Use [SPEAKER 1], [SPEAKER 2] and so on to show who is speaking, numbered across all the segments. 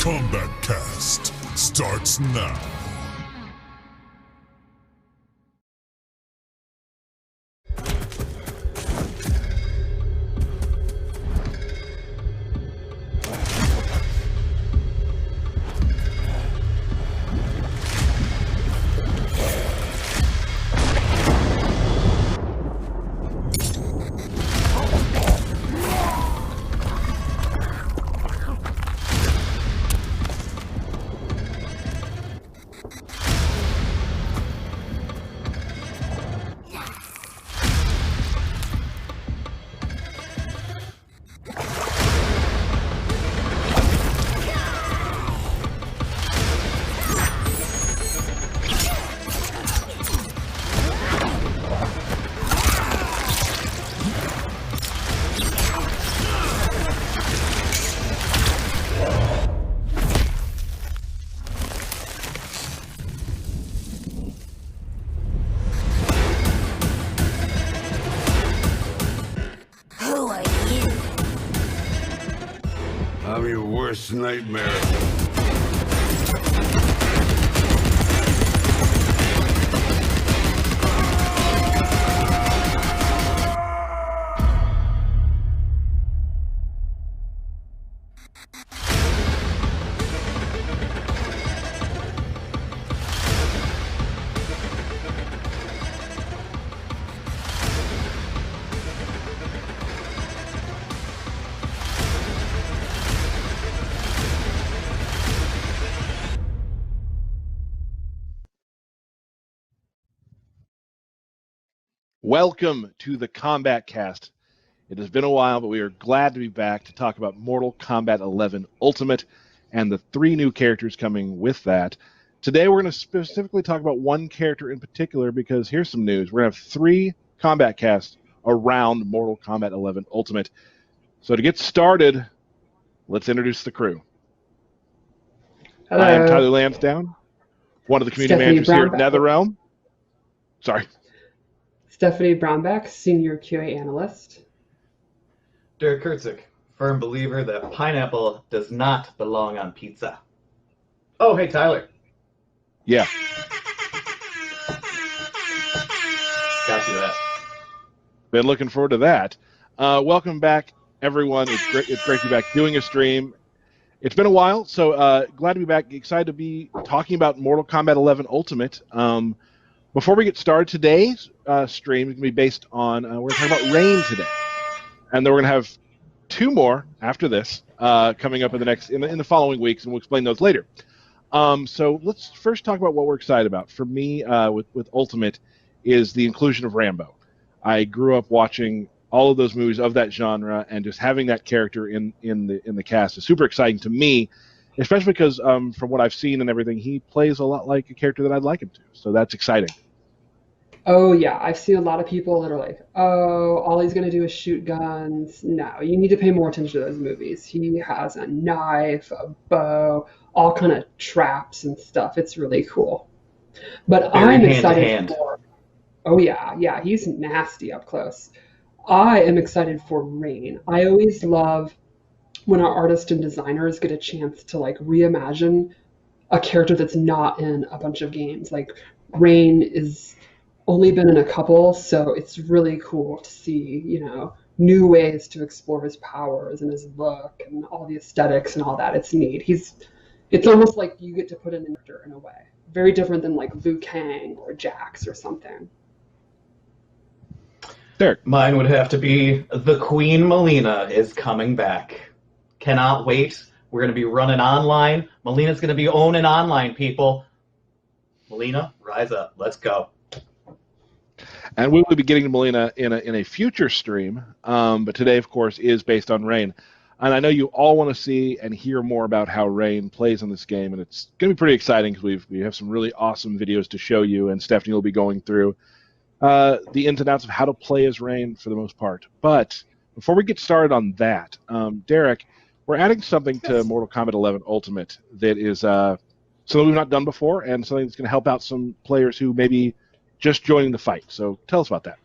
[SPEAKER 1] Kombat Kast starts now.
[SPEAKER 2] I'm your worst nightmare.
[SPEAKER 3] Welcome to the Kombat Cast. It has been a while, but we are glad to be back to talk about Mortal Kombat 11 Ultimate and the 3 new characters coming with that. Today we're going to specifically talk about one character in particular because here's some news. We're going to have 3 Kombat Casts around Mortal Kombat 11 Ultimate. So to get started, let's introduce the crew.
[SPEAKER 4] Hello.
[SPEAKER 3] I am Tyler Lansdowne, one of the community managers here at NetherRealm. Sorry.
[SPEAKER 4] Stephanie Brownback, Senior QA Analyst.
[SPEAKER 5] Derek Kurtzik, firm believer that pineapple does not belong on pizza. Oh, hey, Tyler.
[SPEAKER 3] Yeah.
[SPEAKER 5] Got you that.
[SPEAKER 3] Been looking forward to that. Welcome back, everyone. It's great to be back doing a stream. It's been a while, so glad to be back. Excited to be talking about Mortal Kombat 11 Ultimate. Before we get started, today's stream is going to be based on, we're going to talk about Rain today. And then we're going to have 2 more after this coming up in the following weeks, and we'll explain those later. So let's first talk about what we're excited about. For me, with Ultimate, is the inclusion of Rambo. I grew up watching all of those movies of that genre, and just having that character in the cast is super exciting to me, especially because from what I've seen and everything, he plays a lot like a character that I'd like him to. So that's exciting.
[SPEAKER 4] Oh, yeah. I've seen a lot of people that are like, oh, all he's going to do is shoot guns. No, you need to pay more attention to those movies. He has a knife, a bow, all kind of traps and stuff. It's really cool. But
[SPEAKER 5] Very
[SPEAKER 4] I'm
[SPEAKER 5] hand-to-hand.
[SPEAKER 4] excited for... Oh, yeah. He's nasty up close. I am excited for Rain. I always love when our artists and designers get a chance to reimagine a character that's not in a bunch of games. Like Rain is only been in a couple, so it's really cool to see, new ways to explore his powers and his look and all the aesthetics and all that. It's neat. It's almost like you get to put in an actor in a way. Very different than like Liu Kang or Jax or something.
[SPEAKER 3] Derek.
[SPEAKER 5] Mine would have to be the Queen Melina is coming back. Cannot wait. We're going to be running online. Melina's going to be owning online, people. Melina, rise up. Let's go.
[SPEAKER 3] And we will be getting to Melina in a future stream, but today, of course, is based on Rain. And I know you all want to see and hear more about how Rain plays in this game, and it's going to be pretty exciting because we have some really awesome videos to show you, and Stephanie will be going through the ins and outs of how to play as Rain for the most part. But before we get started on that, Derek, we're adding something to Mortal Kombat 11 Ultimate that is something we've not done before, and something that's going to help out some players who maybe just joining the fight. So tell us about that.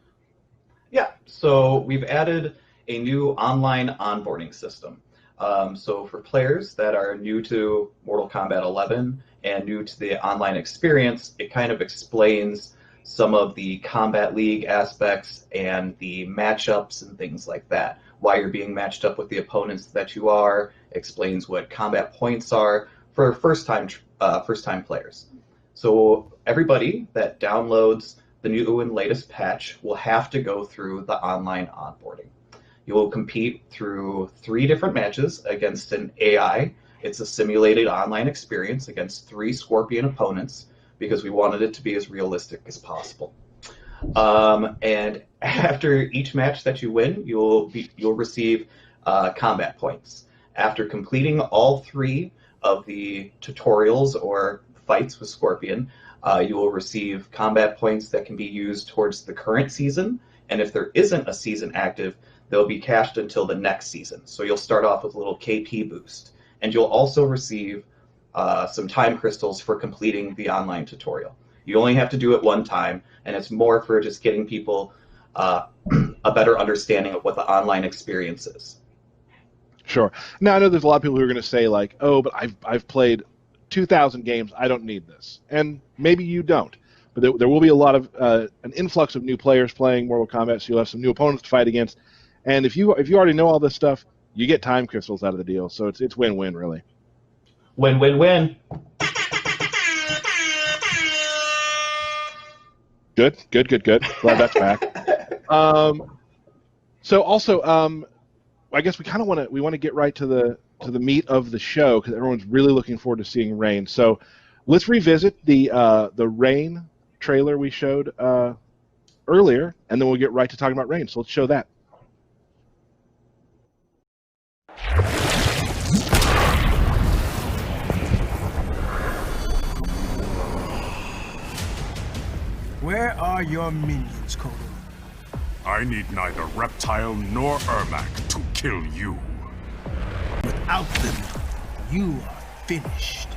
[SPEAKER 5] Yeah, so we've added a new online onboarding system. So for players that are new to Mortal Kombat 11 and new to the online experience, it kind of explains some of the Combat League aspects and the matchups and things like that. Why you're being matched up with the opponents that you are, explains what combat points are for first-time players. So everybody that downloads the new and latest patch will have to go through the online onboarding. You will compete through 3 different matches against an AI. It's a simulated online experience against 3 Scorpion opponents because we wanted it to be as realistic as possible. And after each match that you win, you'll receive combat points. After completing all 3 of the tutorials or fights with Scorpion, you will receive combat points that can be used towards the current season. And if there isn't a season active, they'll be cached until the next season. So you'll start off with a little KP boost. And you'll also receive some time crystals for completing the online tutorial. You only have to do it one time, and it's more for just getting people a better understanding of what the online experience is.
[SPEAKER 3] Sure. Now, I know there's a lot of people who are going to say, like, oh, but I've played 2,000 games. I don't need this. And maybe you don't. But there will be a lot of an influx of new players playing Mortal Kombat, so you'll have some new opponents to fight against. And if you already know all this stuff, you get time crystals out of the deal. So it's win-win, really.
[SPEAKER 5] Win-win-win.
[SPEAKER 3] Good. Glad that's back. So also, I guess we kind of want to get right to the meat of the show because everyone's really looking forward to seeing Rain. So let's revisit the Rain trailer we showed earlier, and then we'll get right to talking about Rain. So let's show that.
[SPEAKER 6] Where are your minions, Kodo?
[SPEAKER 1] I need neither Reptile nor Ermac to kill you.
[SPEAKER 6] Without them, you are finished.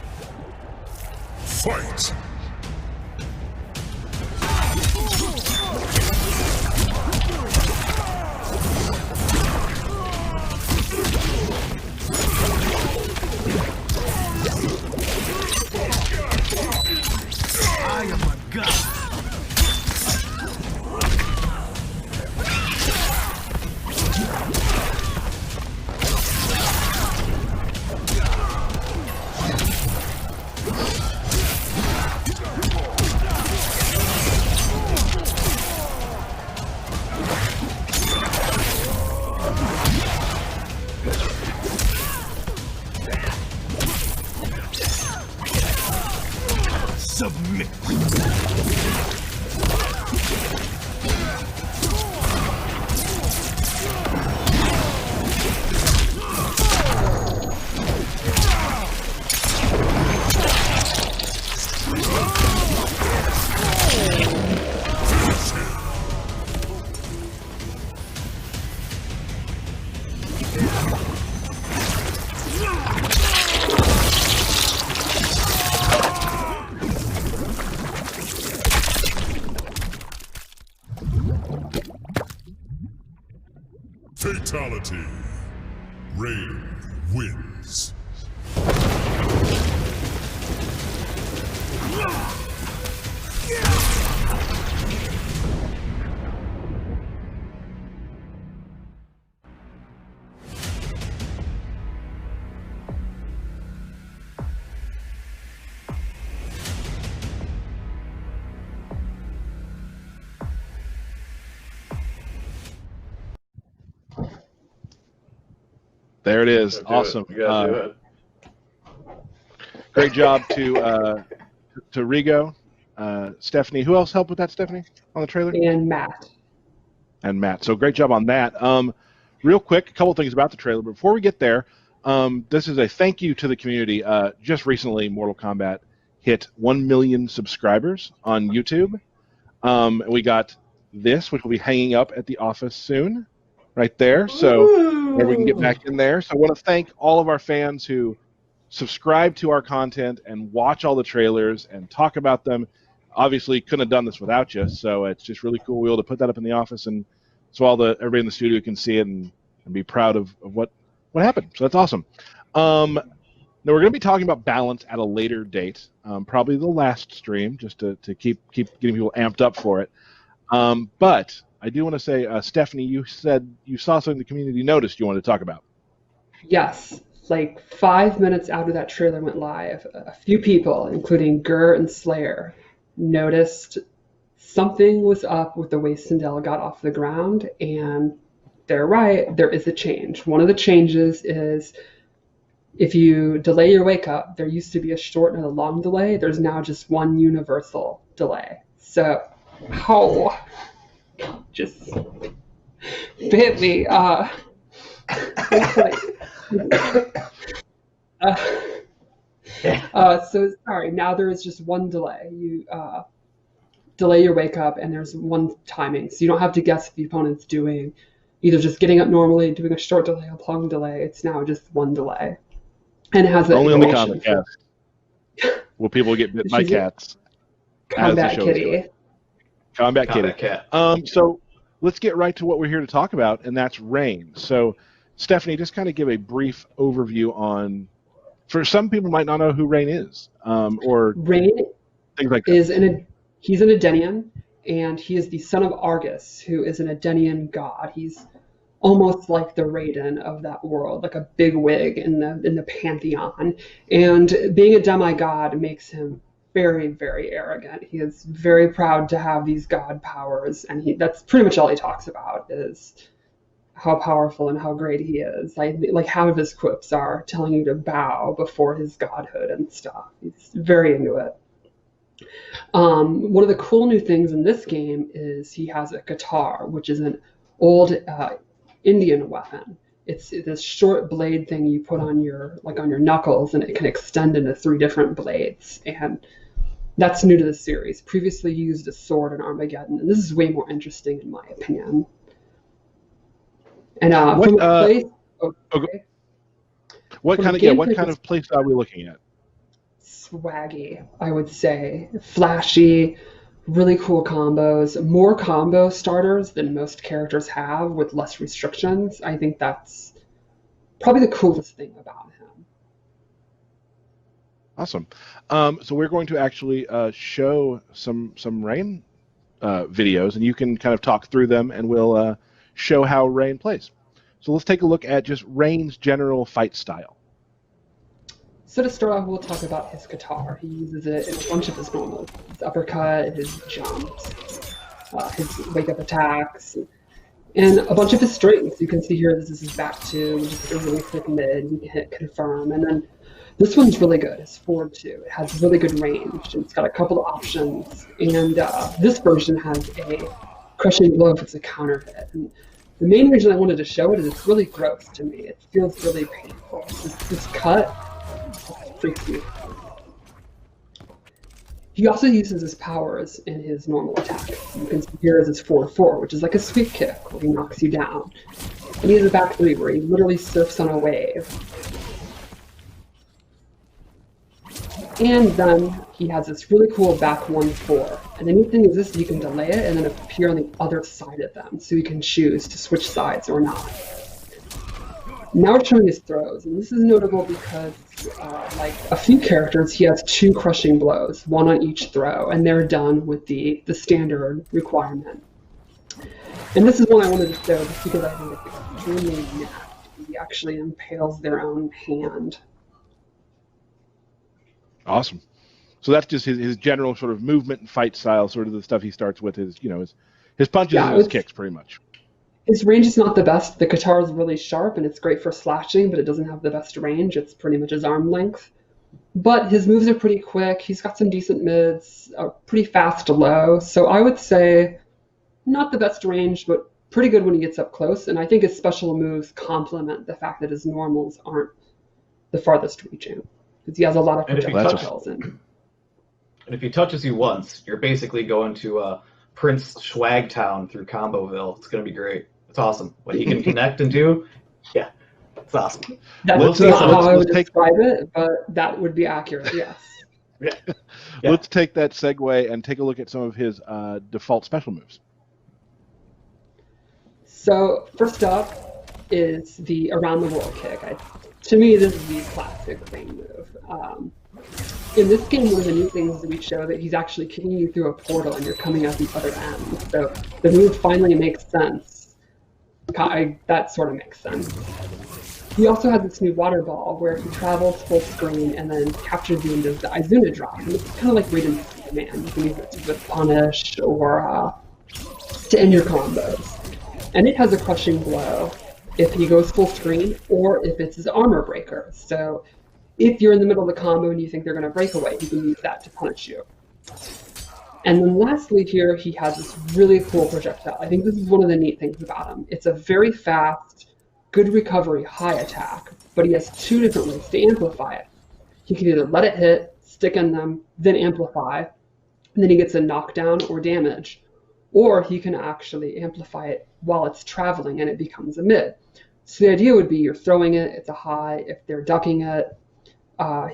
[SPEAKER 1] Fight!
[SPEAKER 6] I am a god. Submit.
[SPEAKER 1] Fatality. Rain wins.
[SPEAKER 3] There it is. Awesome.
[SPEAKER 5] You gotta do it.
[SPEAKER 3] Great job to Rigo, Stephanie. Who else helped with that, Stephanie, on the trailer?
[SPEAKER 4] And Matt.
[SPEAKER 3] And Matt. So great job on that. Real quick, a couple things about the trailer. But before we get there, this is a thank you to the community. Just recently, Mortal Kombat hit 1 million subscribers on YouTube. And we got this, which will be hanging up at the office soon, right there. So where we can get back in there. So I want to thank all of our fans who subscribe to our content and watch all the trailers and talk about them. Obviously, couldn't have done this without you. So it's just really cool. We're able to put that up in the office, and so everybody in the studio can see it and be proud of what what happened. So that's awesome. Now we're going to be talking about balance at a later date, probably the last stream, just to keep getting people amped up for it. But I do want to say, Stephanie, you said you saw something the community noticed you wanted to talk about.
[SPEAKER 4] Yes, like 5 minutes after that trailer went live, a few people, including Gur and Slayer, noticed something was up with the way Sindel got off the ground, and they're right, there is a change. One of the changes is if you delay your wake up, there used to be a short and a long delay. There's now just one universal delay. So, just bit me. So sorry, now there is just one delay. You delay your wake up and there's one timing. So you don't have to guess what the opponent's doing. Either just getting up normally, doing a short delay, a long delay. It's now just one delay. And it has
[SPEAKER 3] only on the Kombat Cast. Will people get bit by cats?
[SPEAKER 4] Kombat Kitty.
[SPEAKER 3] Kombat Kitty.
[SPEAKER 5] Cat.
[SPEAKER 3] So let's get right to what we're here to talk about, and that's Rain. So Stephanie, just kind of give a brief overview on, for some people might not know who Rain is, or
[SPEAKER 4] Rain
[SPEAKER 3] things like that.
[SPEAKER 4] He's an Edenian, and he is the son of Argus, who is an Edenian god. He's almost like the Raiden of that world, like a big wig in the pantheon. And being a demigod makes him very, very arrogant. He is very proud to have these god powers, and that's pretty much all he talks about is how powerful and how great he is. Like half of his quips are telling you to bow before his godhood and stuff. He's very into it. One of the cool new things in this game is he has a guitar, which is an old Indian weapon. It's this short blade thing you put on your knuckles, and it can extend into 3 different blades. And that's new to the series. Previously, he used a sword in Armageddon, and this is way more interesting in my opinion. And
[SPEAKER 3] what kind of place are we looking at?
[SPEAKER 4] Swaggy, I would say. Flashy, really cool combos, more combo starters than most characters have with less restrictions. I think that's probably the coolest thing about him.
[SPEAKER 3] Awesome. So we're going to actually show some Rain videos, and you can kind of talk through them, and we'll show how Rain plays. So let's take a look at just Rain's general fight style.
[SPEAKER 4] So to start off, we'll talk about his guitar. He uses it in a bunch of his normals. His uppercut, his jumps, his wake-up attacks, and a bunch of his strings. You can see here this is his back two, just a really quick mid. You can hit confirm. And then this one's really good, his forward two. It has really good range, and it's got a couple of options. And this version has a crushing blow if it's a counter hit. And the main reason I wanted to show it is it's really gross to me. It feels really painful. This cut freaks me. He also uses his powers in his normal attack. You can see here is his 4-4, which is like a sweep kick where he knocks you down. And he has a back 3 where he literally surfs on a wave. And then he has this really cool back 1-4. And the neat thing is this, you can delay it and then appear on the other side of them. So you can choose to switch sides or not. Now we're showing his throws, and this is notable because, like a few characters, he has 2 crushing blows, 1 on each throw, and they're done with the standard requirement. And this is one I wanted to show just because I think it's extremely nasty. He actually impales their own hand.
[SPEAKER 3] Awesome. So that's just his general sort of movement and fight style, sort of the stuff he starts with, his punches and his kicks, pretty much.
[SPEAKER 4] His range is not the best. The guitar is really sharp, and it's great for slashing, but it doesn't have the best range. It's pretty much his arm length. But his moves are pretty quick. He's got some decent mids, a pretty fast low. So I would say not the best range, but pretty good when he gets up close. And I think his special moves complement the fact that his normals aren't the farthest reaching, because he has a lot of projectiles in.
[SPEAKER 5] And if he touches you once, you're basically going to Prince Schwagtown through Comboville. It's going to be great. It's awesome. What he can connect and do, yeah, it's awesome.
[SPEAKER 4] That's not how I would describe it, but that would be accurate, yes.
[SPEAKER 5] Yeah.
[SPEAKER 3] Let's take that segue and take a look at some of his default special moves.
[SPEAKER 4] So first up, is the around the world kick. To me, this is the classic Rain move. In this game, one of the new things that we show that he's actually kicking you through a portal and you're coming out the other end. So the move finally makes sense. That sort of makes sense. He also has this new water ball where he travels full screen and then captures you and does the Izuna drop. And it's kind of like Raiden's Superman. You can use it to punish or to end your combos. And it has a crushing blow if he goes full screen or if it's his armor breaker. So if you're in the middle of the combo and you think they're going to break away, you can use that to punish you. And then lastly here, he has this really cool projectile. I think this is one of the neat things about him. It's a very fast, good recovery, high attack, but he has two different ways to amplify it. He can either let it hit, stick in them, then amplify, and then he gets a knockdown or damage. Or he can actually amplify it while it's traveling and it becomes a mid. So the idea would be you're throwing it, it's a high. If they're ducking it,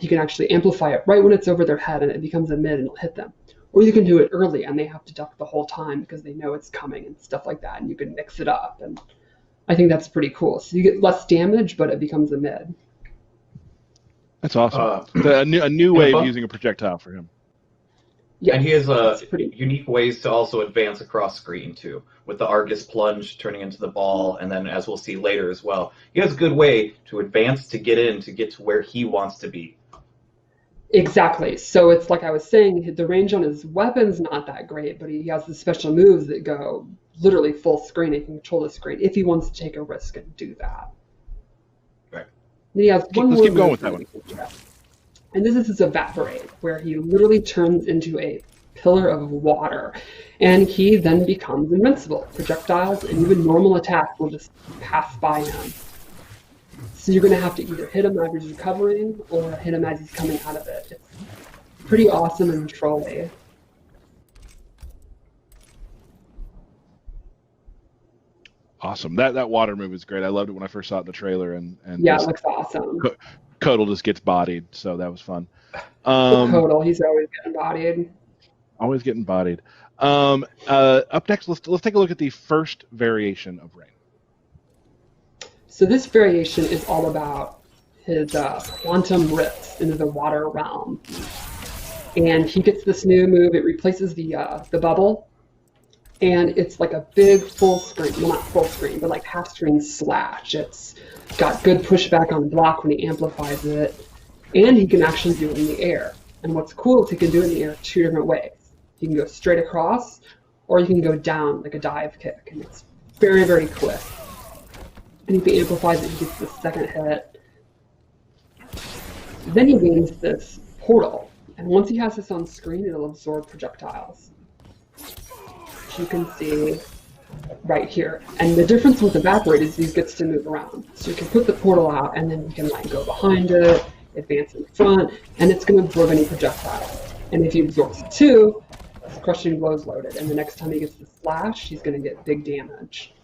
[SPEAKER 4] he can actually amplify it right when it's over their head and it becomes a mid and it'll hit them. Or you can do it early and they have to duck the whole time because they know it's coming and stuff like that, and you can mix it up. And I think that's pretty cool. So you get less damage, but it becomes a mid.
[SPEAKER 3] That's awesome. A new way of using a projectile for him.
[SPEAKER 4] Yeah,
[SPEAKER 5] and he has unique ways to also advance across screen, too, with the Argus plunge turning into the ball, and then, as we'll see later as well, he has a good way to advance to get to where he wants to be.
[SPEAKER 4] Exactly. So it's like I was saying, the range on his weapon's not that great, but he has the special moves that go literally full screen. He can control the screen if he wants to take a risk and do that.
[SPEAKER 5] Right.
[SPEAKER 4] And he has
[SPEAKER 3] Let's keep going with that one.
[SPEAKER 4] And this is his Evaporate, where he literally turns into a pillar of water. And he then becomes invincible. Projectiles and even normal attacks will just pass by him. So you're going to have to either hit him as he's recovering or hit him as he's coming out of it. It's pretty awesome and trolly.
[SPEAKER 3] Awesome. That water move is great. I loved it when I first saw it in the trailer. And
[SPEAKER 4] yeah, it looks awesome.
[SPEAKER 3] Kotal just gets bodied, so that was fun.
[SPEAKER 4] Kotal, he's always getting bodied.
[SPEAKER 3] Always getting bodied. Up next, let's take a look at the first variation of Rain.
[SPEAKER 4] So this variation is all about his quantum rifts into the water realm. And he gets this new move. It replaces the bubble. And it's like a big full screen, well, not full screen, but like half screen slash. It's got good pushback on block when he amplifies it. And he can actually do it in the air. And what's cool is he can do it in the air two different ways. He can go straight across, or you can go down like a dive kick. And it's very, very quick. And if he amplifies it, he gets the second hit. Then he gains this portal. And once he has this on screen, it'll absorb projectiles. Which you can see right here. And the difference with Evaporate is he gets to move around. So you can put the portal out, and then you can like go behind it, advance in front, and it's going to absorb any projectiles. And if he absorbs two, his crushing blow is loaded. And the next time he gets the slash, he's going to get big damage.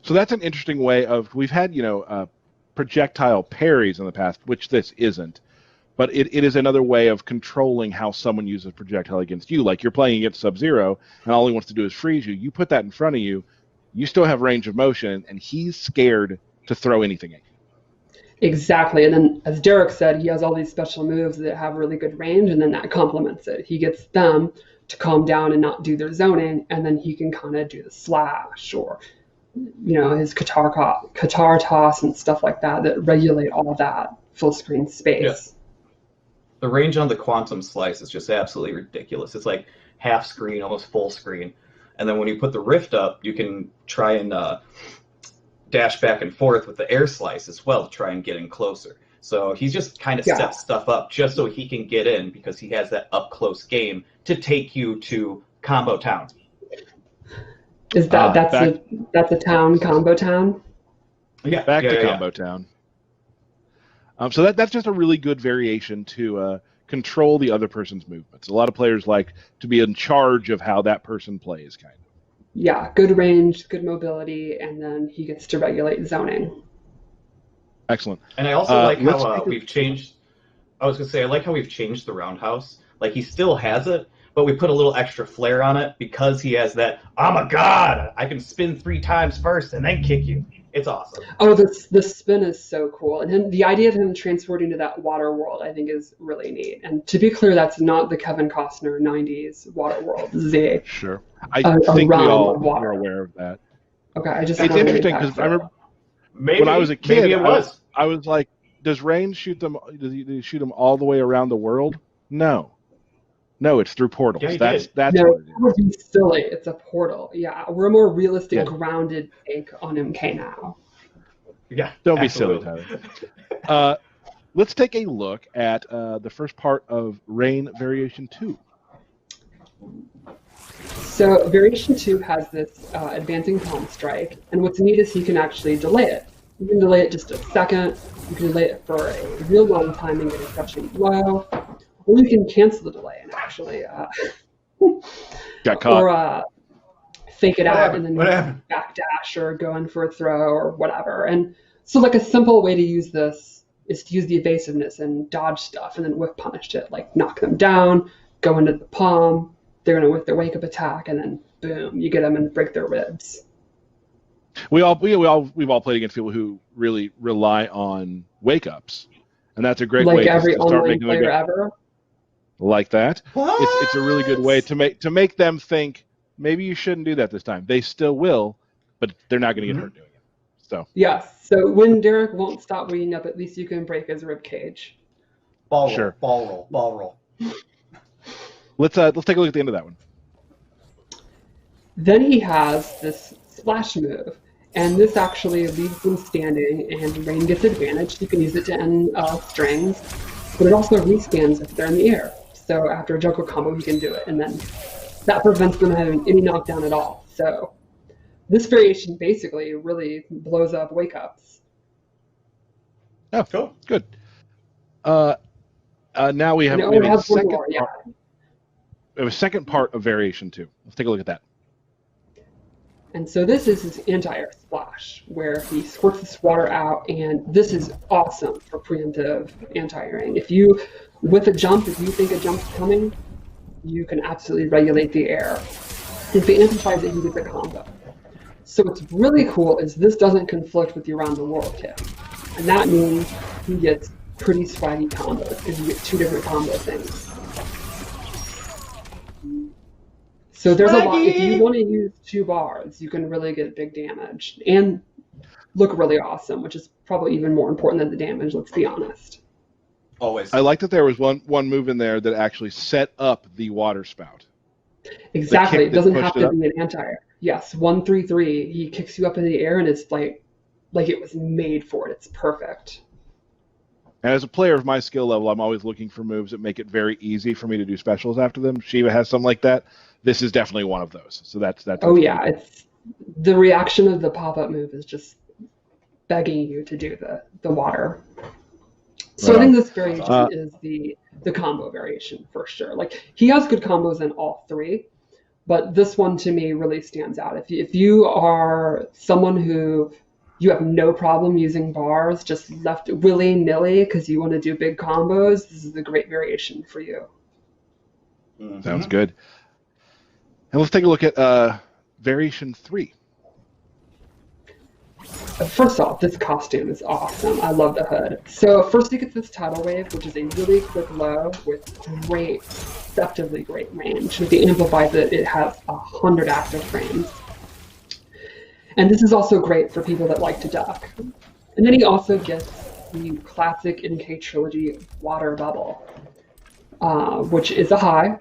[SPEAKER 3] So that's an interesting way of, we've had, projectile parries in the past, which this isn't, but it is another way of controlling how someone uses projectile against you. Like you're playing against Sub-Zero, and all he wants to do is freeze you. You put that in front of you, you still have range of motion, and he's scared to throw anything at you.
[SPEAKER 4] Exactly, and then as Derek said, he has all these special moves that have really good range, and then that complements it. He gets them to calm down and not do their zoning, and then he can kind of do the slash or his Qatar toss and stuff like that regulate all that full screen space.
[SPEAKER 5] Yeah. The range on the quantum slice is just absolutely ridiculous. It's like half screen, almost full screen. And then when you put the rift up, you can try and dash back and forth with the air slice as well to try and get in closer. So he's just kind of set stuff up just so he can get in because he has that up-close game to take you to Combo Town.
[SPEAKER 4] Is that's a town, Combo Town?
[SPEAKER 3] Yeah, back to Combo Town. So that's just a really good variation to control the other person's movements. A lot of players like to be in charge of how that person plays, kind of.
[SPEAKER 4] Yeah, good range, good mobility, and then he gets to regulate zoning.
[SPEAKER 3] Excellent.
[SPEAKER 5] And I also like how we've changed. I was going to say, I like how we've changed the roundhouse. Like, he still has it, but we put a little extra flair on it because he has that, I'm a god! I can spin 3 times first and then kick you. It's awesome.
[SPEAKER 4] Oh, the spin is so cool. And the idea of him transporting to that water world, I think, is really neat. And to be clear, that's not the Kevin Costner 90s water world. This is
[SPEAKER 3] Sure. I think we all are aware of that.
[SPEAKER 4] Okay, I just
[SPEAKER 3] It's interesting because I remember when I was a kid,
[SPEAKER 5] maybe it was.
[SPEAKER 3] I was like, does Rain shoot them? Does he shoot them all the way around the world? No, it's through portals.
[SPEAKER 5] Yeah, he
[SPEAKER 3] that's
[SPEAKER 5] did.
[SPEAKER 3] that's
[SPEAKER 4] No,
[SPEAKER 3] what it
[SPEAKER 4] that would
[SPEAKER 3] is.
[SPEAKER 4] be silly. It's a portal. Yeah, we're a more realistic,
[SPEAKER 3] Yeah.
[SPEAKER 4] grounded take on MK now.
[SPEAKER 5] Yeah,
[SPEAKER 3] Don't
[SPEAKER 5] absolutely.
[SPEAKER 3] be silly, Tyler. Let's take a look at the first part of Rain Variation 2.
[SPEAKER 4] So Variation 2 has this advancing palm strike, and what's neat is you can actually delay it. You can delay it just a second, you can delay it for a real long time and get a crushing blow, or you can cancel the delay and actually
[SPEAKER 3] Got caught.
[SPEAKER 4] or fake it
[SPEAKER 5] What
[SPEAKER 4] out
[SPEAKER 5] happened?
[SPEAKER 4] and
[SPEAKER 5] What
[SPEAKER 4] then
[SPEAKER 5] happened?
[SPEAKER 4] backdash or go in for a throw or whatever. And so like a simple way to use this is to use the evasiveness and dodge stuff and then whiff punish it, like knock them down, go into the palm, they're going to whiff their wake up attack, and then boom, you get them and break their ribs.
[SPEAKER 3] We've all played against people who really rely on wake ups, and that's a great way
[SPEAKER 4] Like every
[SPEAKER 3] to start
[SPEAKER 4] online
[SPEAKER 3] making them
[SPEAKER 4] player
[SPEAKER 3] get
[SPEAKER 4] ever.
[SPEAKER 3] like that.
[SPEAKER 5] What?
[SPEAKER 3] It's a really good way to make them think maybe you shouldn't do that this time. They still will, but they're not going to get hurt doing it. So
[SPEAKER 4] Yes. So when Derek won't stop waking up, at least you can break his rib cage.
[SPEAKER 5] Ball
[SPEAKER 3] Sure.
[SPEAKER 5] roll, ball roll.
[SPEAKER 3] let's take a look at the end of that one.
[SPEAKER 4] Then he has this splash move, and this actually leaves them standing, and Rain gets advantage. You can use it to end strings, but it also respans if they're in the air. So after a juggle combo, he can do it, and then that prevents them having any knockdown at all. So this variation basically really blows up wake ups.
[SPEAKER 3] Oh,
[SPEAKER 5] Cool.
[SPEAKER 3] good. Now we have,
[SPEAKER 4] And
[SPEAKER 3] we
[SPEAKER 4] it
[SPEAKER 3] have a
[SPEAKER 4] has one
[SPEAKER 3] second
[SPEAKER 4] more, yeah.
[SPEAKER 3] part. We have a second part of Variation 2. Let's take a look at that.
[SPEAKER 4] And so this is his anti-air splash, where he squirts this water out, and this is awesome for preemptive anti-airing. If you, with a jump, if you think a jump's coming, you can absolutely regulate the air. If he amplifies it, he gets a combo. So what's really cool is this doesn't conflict with the around the world hit. And that means he gets pretty swaggy combos, because you get 2 different combo things. So there's a lot. If you want to use 2 bars, you can really get big damage and look really awesome, which is probably even more important than the damage, let's be honest.
[SPEAKER 5] Always.
[SPEAKER 3] I like that there was one move in there that actually set up the water spout.
[SPEAKER 4] Exactly. It doesn't have
[SPEAKER 3] pushed it
[SPEAKER 4] to
[SPEAKER 3] up?
[SPEAKER 4] be an anti-air. Yes, 1-3-3. He kicks you up in the air, and it's like it was made for it. It's perfect.
[SPEAKER 3] And as a player of my skill level, I'm always looking for moves that make it very easy for me to do specials after them. Shiva has something like that. This is definitely one of those. So that's
[SPEAKER 4] Oh yeah, it's the reaction of the pop-up move is just begging you to do the water. So I think this variation is the combo variation for sure. Like he has good combos in all 3, but this one to me really stands out. If you are someone who you have no problem using bars, just left willy-nilly because you want to do big combos, this is a great variation for you.
[SPEAKER 3] Sounds good. And let's take a look at Variation 3.
[SPEAKER 4] First off, this costume is awesome. I love the hood. So first you get this tidal wave, which is a really quick low with great, deceptively great range. If you amplifies it, it has 100 active frames. And this is also great for people that like to duck. And then he also gets the classic NK Trilogy water bubble, which is a high.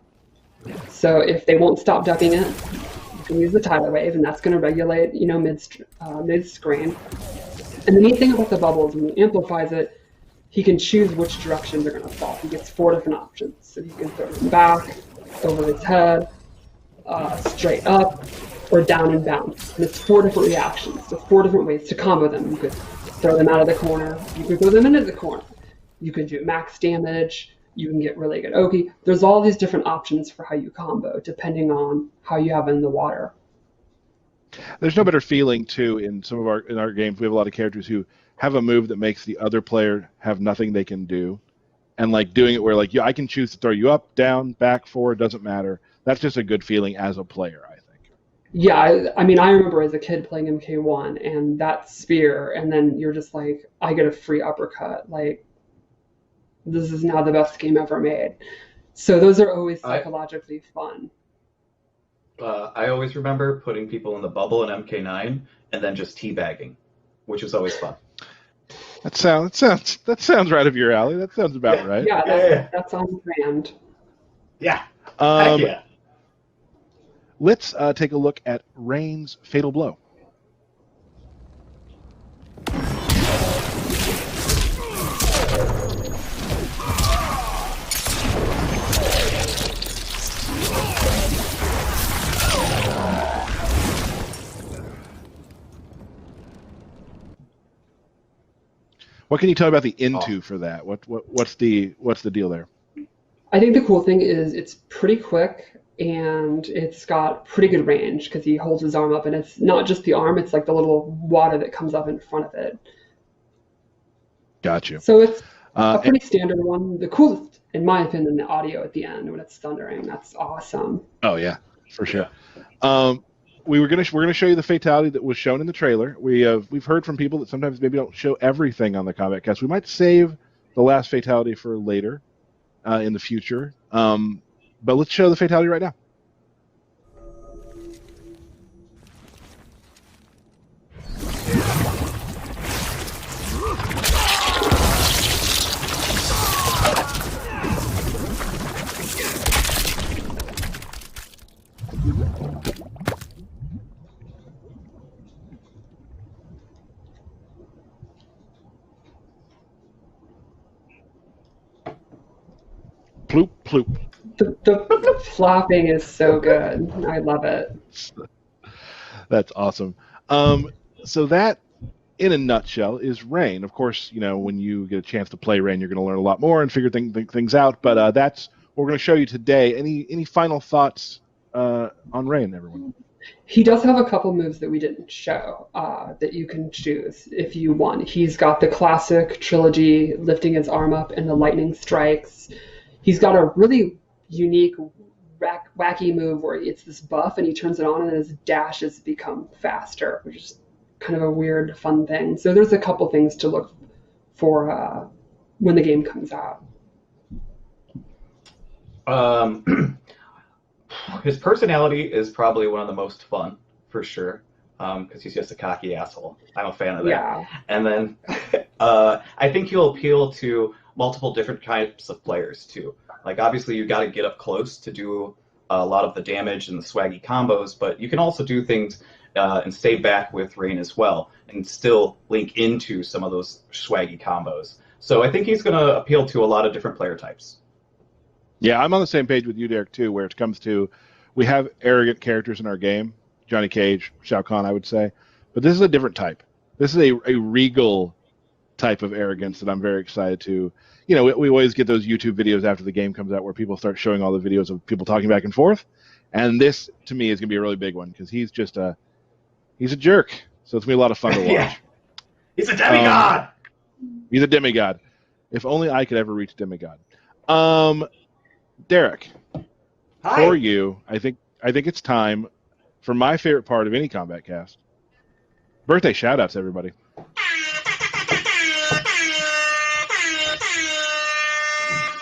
[SPEAKER 4] So if they won't stop ducking it, you can use the tidal wave, and that's going to regulate, mid-screen. And the neat thing about the bubble is when he amplifies it, he can choose which direction they're going to fall. He gets 4 different options. So you can throw them back, over his head, straight up, or down and bounce. And it's 4 different reactions, so 4 different ways to combo them. You could throw them out of the corner, you could throw them into the corner, you could do max damage, you can get really good Oki. There's all these different options for how you combo, depending on how you have in the water.
[SPEAKER 3] There's no better feeling too in our games. We have a lot of characters who have a move that makes the other player have nothing they can do, and like doing it where like I can choose to throw you up, down, back, forward, doesn't matter. That's just a good feeling as a player, I think.
[SPEAKER 4] Yeah, I mean, I remember as a kid playing MK1 and that spear, and then you're just like, I get a free uppercut. Like, this is now the best game ever made. So those are always psychologically fun.
[SPEAKER 5] I always remember putting people in the bubble in MK9 and then just teabagging, which was always fun.
[SPEAKER 3] That sounds right up your alley. That sounds about right.
[SPEAKER 4] Yeah, that's on brand.
[SPEAKER 5] Yeah. Heck yeah.
[SPEAKER 3] Let's take a look at Rain's Fatal Blow. What can you tell me about the into for that? What's the deal there?
[SPEAKER 4] I think the cool thing is it's pretty quick and it's got pretty good range because he holds his arm up, and it's not just the arm, it's like the little water that comes up in front of it.
[SPEAKER 3] Got you.
[SPEAKER 4] So it's a pretty standard one. The coolest, in my opinion, the audio at the end when it's thundering. That's awesome.
[SPEAKER 3] Oh yeah, for sure. We're gonna show you the fatality that was shown in the trailer. We've heard from people that sometimes maybe don't show everything on the Kombat Cast. We might save the last fatality for later in the future. But let's show the fatality right now. Ploop, ploop.
[SPEAKER 4] The flopping is so good. I love it.
[SPEAKER 3] That's awesome. So that, in a nutshell, is Rain. Of course, when you get a chance to play Rain, you're going to learn a lot more and figure things out. But that's what we're going to show you today. Any final thoughts on Rain, everyone?
[SPEAKER 4] He does have a couple moves that we didn't show that you can choose if you want. He's got the classic trilogy, lifting his arm up and the lightning strikes. He's got a really unique, wacky move where it's this buff and he turns it on and his dashes become faster, which is kind of a weird, fun thing. So there's a couple things to look for when the game comes out.
[SPEAKER 5] His personality is probably one of the most fun, for sure, because he's just a cocky asshole. I'm a fan of that.
[SPEAKER 4] Yeah.
[SPEAKER 5] And then I think he'll appeal to multiple different types of players, too. Like, obviously, you got to get up close to do a lot of the damage and the swaggy combos, but you can also do things and stay back with Rain as well and still link into some of those swaggy combos. So I think he's going to appeal to a lot of different player types.
[SPEAKER 3] Yeah, I'm on the same page with you, Derek, too, where it comes to we have arrogant characters in our game. Johnny Cage, Shao Kahn, I would say. But this is a different type. This is a regal type of arrogance that I'm very excited to. We always get those YouTube videos after the game comes out where people start showing all the videos of people talking back and forth. And this, to me, is going to be a really big one because he's just he's a jerk. So it's going to be a lot of fun to watch.
[SPEAKER 5] Yeah. He's a demigod!
[SPEAKER 3] He's a demigod. If only I could ever reach demigod. Derek,
[SPEAKER 5] Hi.
[SPEAKER 3] for you, I think it's time for my favorite part of any Kombat Cast. Birthday shout-outs, everybody.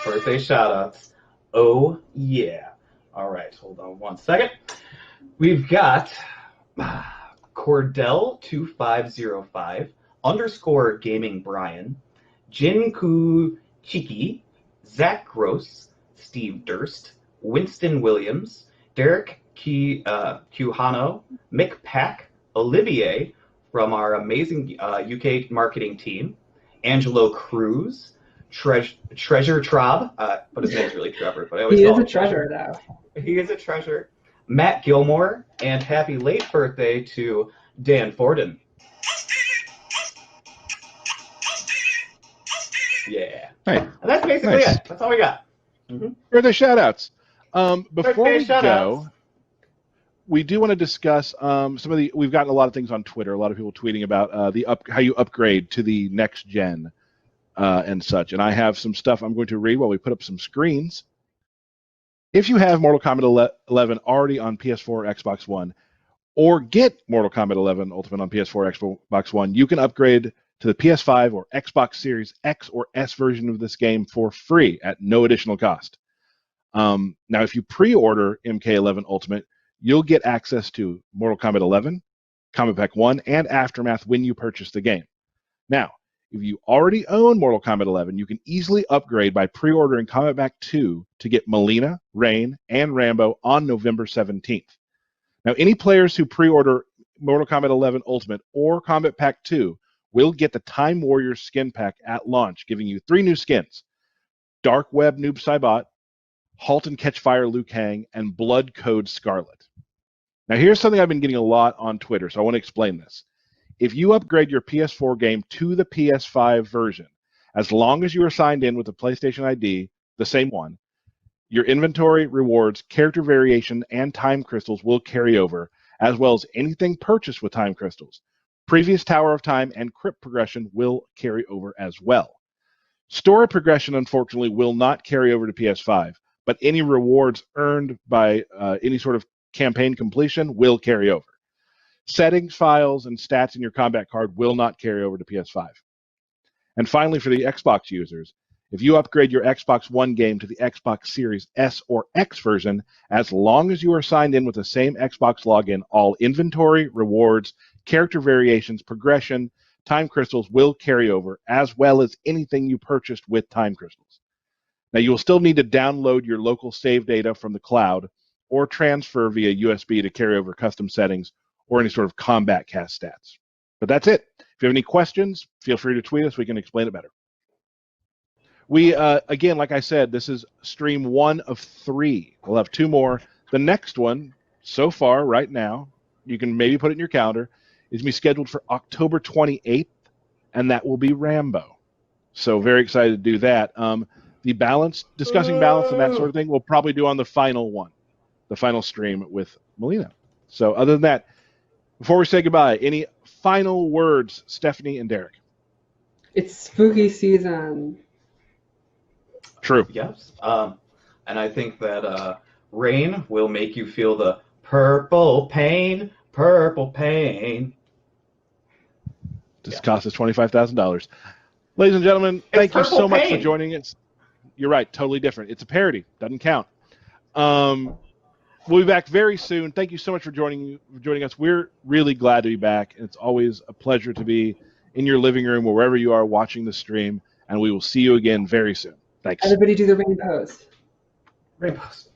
[SPEAKER 5] Birthday shout-outs. Oh, yeah. All right, hold on one second. We've got Cordell2505, _Gaming Brian, Jinku Chiki, Zach Gross, Steve Durst, Winston Williams, Derek Quijano, Mick Pack, Olivier from our amazing UK marketing team, Angelo Cruz, Treasure Traub, but his name's really Trevor, but I always
[SPEAKER 4] He
[SPEAKER 5] call
[SPEAKER 4] is a
[SPEAKER 5] him
[SPEAKER 4] treasure, though.
[SPEAKER 5] He is a treasure. Matt Gilmore, and happy late birthday to Dan Forden. Yeah.
[SPEAKER 3] Hey.
[SPEAKER 5] And that's basically
[SPEAKER 3] Nice.
[SPEAKER 5] it. That's all we got. Mm-hmm.
[SPEAKER 3] Birthday shout-outs. Before
[SPEAKER 5] Birthday
[SPEAKER 3] we
[SPEAKER 5] shout-outs.
[SPEAKER 3] go, we do want to discuss some of the. We've gotten a lot of things on Twitter. A lot of people tweeting about how you upgrade to the next gen. and such. And I have some stuff I'm going to read while we put up some screens. If you have Mortal Kombat 11 already on PS4 or Xbox One, or get Mortal Kombat 11 Ultimate on PS4 or Xbox One, you can upgrade to the PS5 or Xbox Series X or S version of this game for free at no additional cost. Now, if you pre-order MK11 Ultimate, you'll get access to Mortal Kombat 11, Kombat Pack 1, and Aftermath when you purchase the game. Now, if you already own Mortal Kombat 11, you can easily upgrade by pre-ordering Kombat Pack 2 to get Mileena, Rain, and Rambo on November 17th. Now, any players who pre-order Mortal Kombat 11 Ultimate or Kombat Pack 2 will get the Time Warrior skin pack at launch, giving you 3 new skins: Dark Web Noob Saibot, Halt and Catch Fire Liu Kang, and Blood Code Scarlet. Now, here's something I've been getting a lot on Twitter, so I want to explain this. If you upgrade your PS4 game to the PS5 version, as long as you are signed in with the PlayStation ID, the same one, your inventory, rewards, character variation, and time crystals will carry over, as well as anything purchased with time crystals. Previous Tower of Time and Crypt progression will carry over as well. Story progression, unfortunately, will not carry over to PS5, but any rewards earned by any sort of campaign completion will carry over. Settings, files, and stats in your combat card will not carry over to PS5. And finally, for the Xbox users, if you upgrade your Xbox One game to the Xbox Series S or X version, as long as you are signed in with the same Xbox login, all inventory, rewards, character variations, progression, time crystals will carry over, as well as anything you purchased with time crystals. Now, you will still need to download your local save data from the cloud or transfer via USB to carry over custom settings or any sort of combat cast stats. But that's it. If you have any questions, feel free to tweet us. We can explain it better. We, again, like I said, this is stream 1 of 3. We'll have 2 more. The next one, so far, right now, you can maybe put it in your calendar, is going to be scheduled for October 28th, and that will be Rambo. So very excited to do that. The balance, discussing balance and that sort of thing, we'll probably do on the final one, the final stream with Mileena. So other than that, before we say goodbye, any final words, Stephanie and Derek?
[SPEAKER 4] It's spooky season.
[SPEAKER 3] True.
[SPEAKER 5] Yes. And I think that rain will make you feel the purple pain, purple pain.
[SPEAKER 3] This cost us $25,000. Ladies and gentlemen, thank you so much for joining us. You're right, totally different. It's a parody. Doesn't count. We'll be back very soon. Thank you so much for joining us. We're really glad to be back. It's always a pleasure to be in your living room or wherever you are watching the stream, and we will see you again very soon. Thanks.
[SPEAKER 4] Everybody do the rain pose.
[SPEAKER 5] Rain pose.